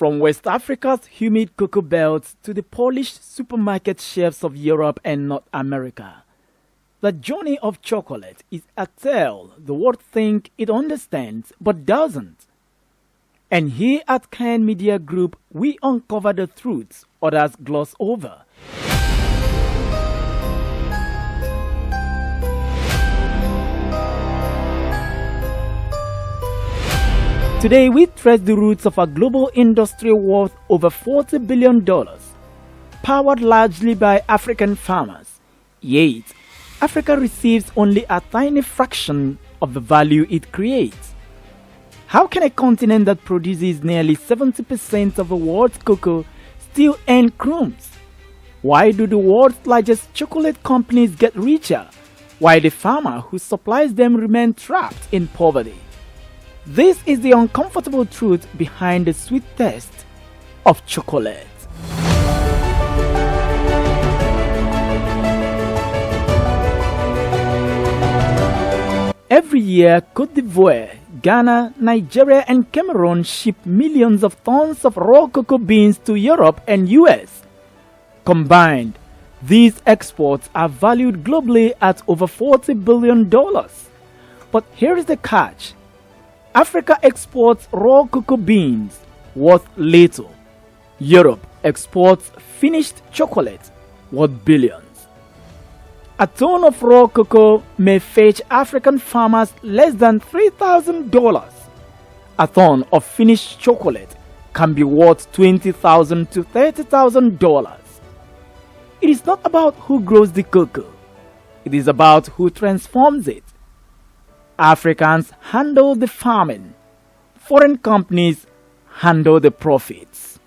From West Africa's humid cocoa belts to the polished supermarket shelves of Europe and North America, the journey of chocolate is a tale the world thinks it understands but doesn't. And here at Kann Media Group, we uncover the truths others gloss over. Today, we trace the roots of a global industry worth over $40 billion, powered largely by African farmers. Yet, Africa receives only a tiny fraction of the value it creates. How can a continent that produces nearly 70% of the world's cocoa still earn crumbs? Why do the world's largest chocolate companies get richer, while the farmer who supplies them remains trapped in poverty? This is the uncomfortable truth behind the sweet taste of chocolate. Every year, Côte d'Ivoire, Ghana, Nigeria, and Cameroon ship millions of tons of raw cocoa beans to Europe and US. Combined, these exports are valued globally at over $40 billion. But here is the catch. Africa exports raw cocoa beans worth little. Europe exports finished chocolate worth billions. A ton of raw cocoa may fetch African farmers less than $3,000. A ton of finished chocolate can be worth $20,000 to $30,000. It is not about who grows the cocoa. It is about who transforms it. Africans handle the farming. Foreign companies handle the profits.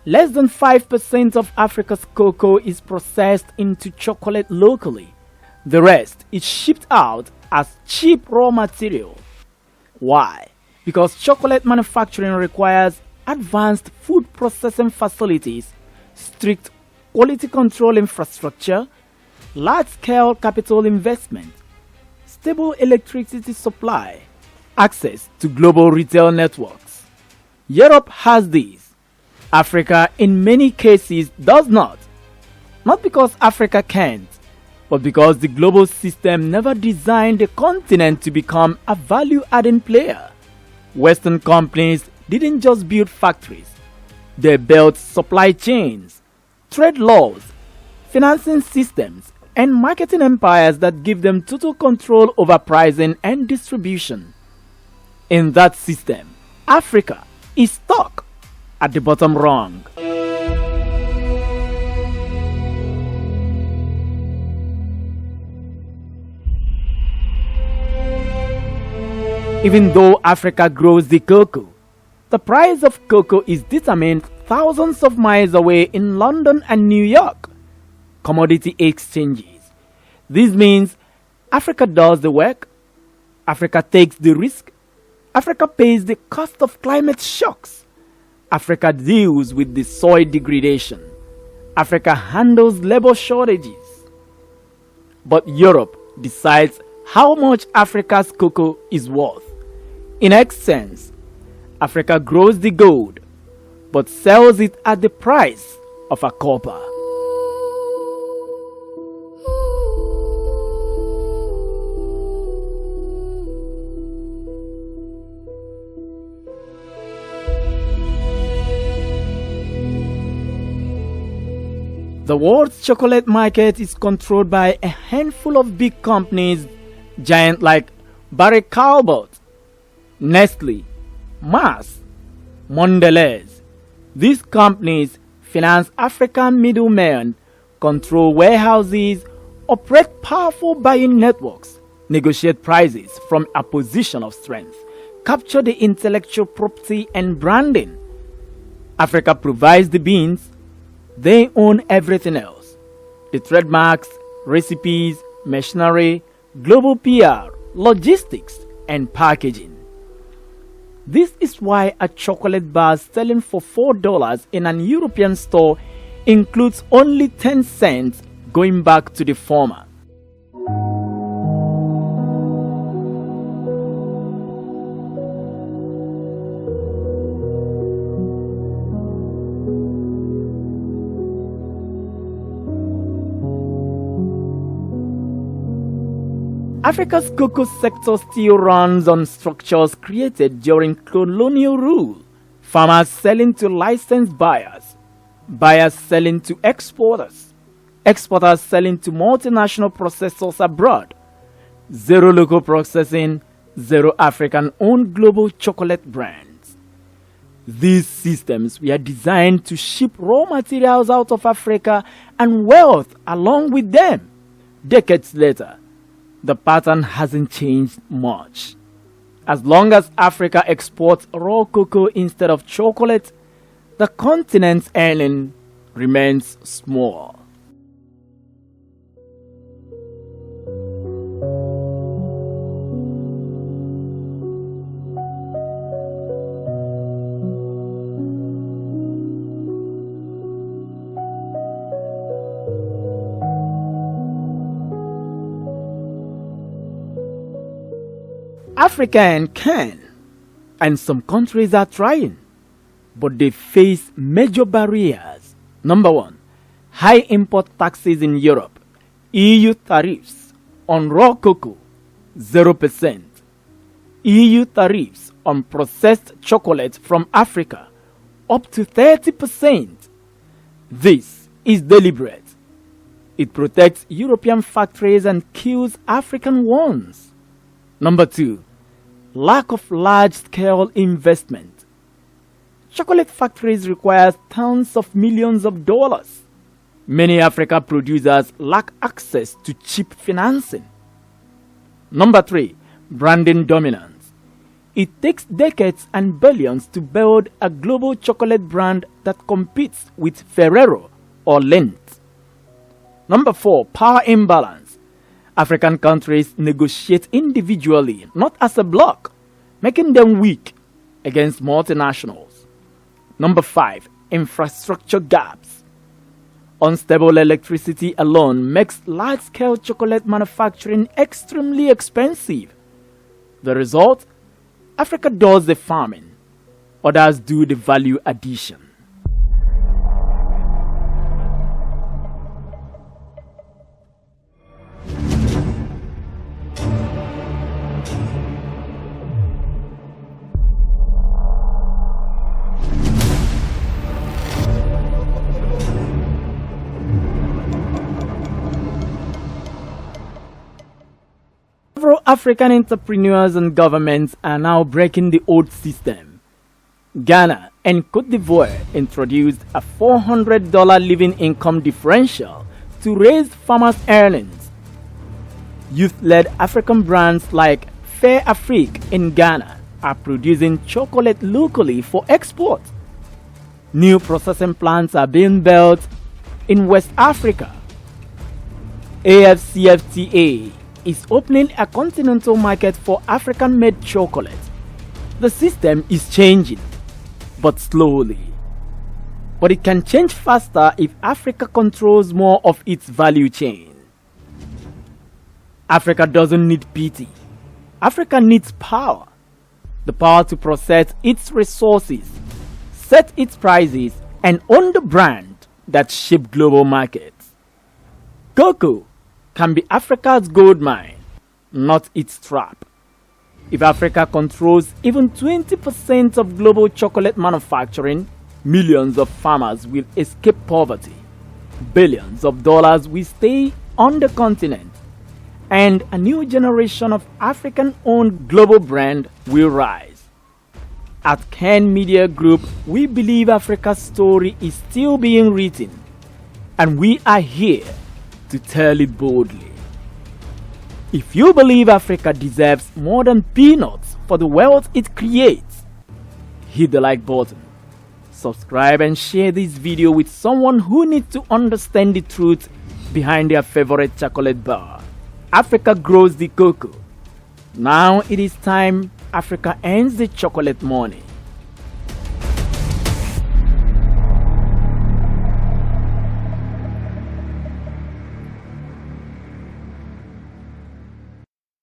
Less than 5% of Africa's cocoa is processed into chocolate locally. The rest is shipped out as cheap raw material. Why? Because chocolate manufacturing requires advanced food processing facilities, strict quality control infrastructure, large-scale capital investment, stable electricity supply, access to global retail networks. Europe has these. Africa, in many cases, does not. Not because Africa can't, but because the global system never designed the continent to become a value-adding player. Western companies didn't just build factories. They built supply chains, trade laws, financing systems, and marketing empires that give them total control over pricing and distribution. In that system, Africa is stuck at the bottom rung. Even though Africa grows the cocoa, the price of cocoa is determined thousands of miles away in London and New York. Commodity exchanges. This means Africa does the work, Africa takes the risk, Africa pays the cost of climate shocks, Africa deals with the soil degradation, Africa handles labor shortages. But Europe decides how much Africa's cocoa is worth. In essence, Africa grows the gold, but sells it at the price of a copper. The world's chocolate market is controlled by a handful of big companies, giants like Barry Callebaut, Nestle, Mars, Mondelez. These companies finance African middlemen, control warehouses, operate powerful buying networks, negotiate prices from a position of strength, capture the intellectual property and branding. Africa provides the beans, they own everything else. The trademarks, recipes, machinery, global PR, logistics, and packaging. This is why a chocolate bar selling for $4 in an European store includes only 10 cents going back to the former. Africa's cocoa sector still runs on structures created during colonial rule. Farmers selling to licensed buyers, buyers selling to exporters, exporters selling to multinational processors abroad. Zero local processing, zero African-owned global chocolate brands. These systems were designed to ship raw materials out of Africa and wealth along with them. Decades later, the pattern hasn't changed much. As long as Africa exports raw cocoa instead of chocolate, the continent's earning remains small. Africa can, and some countries are trying, but they face major barriers. Number one, high import taxes in Europe. EU tariffs on raw cocoa, 0%. EU tariffs on processed chocolate from Africa, up to 30%. This is deliberate. It protects European factories and kills African ones. Number two, lack of large-scale investment. Chocolate factories require tons of millions of dollars. Many African producers lack access to cheap financing. Number three, branding dominance. It takes decades and billions to build a global chocolate brand that competes with Ferrero or Lindt. Number four, power imbalance. African countries negotiate individually, not as a bloc, making them weak against multinationals. Number five, infrastructure gaps. Unstable electricity alone makes large-scale chocolate manufacturing extremely expensive. The result? Africa does the farming, others do the value addition. Several African entrepreneurs and governments are now breaking the old system. Ghana and Côte d'Ivoire introduced a $400 living income differential to raise farmers' earnings. Youth-led African brands like Fair Afrique in Ghana are producing chocolate locally for export. New processing plants are being built in West Africa. AfCFTA is opening a continental market for African-made chocolate. The system is changing, but slowly. But it can change faster if Africa controls more of its value chain. Africa doesn't need pity. Africa needs power. The power to process its resources, set its prices, and own the brand that shape global markets. Cocoa can be Africa's gold mine, not its trap. If Africa controls even 20% of global chocolate manufacturing, millions of farmers will escape poverty, billions of dollars will stay on the continent, and a new generation of African-owned global brand will rise. At Kann Media Group, we believe Africa's story is still being written, and we are here to tell it boldly. If you believe Africa deserves more than peanuts for the wealth it creates, hit the like button, subscribe and share this video with someone who needs to understand the truth behind their favorite chocolate bar. Africa grows the cocoa. Now it is time Africa earns the chocolate money.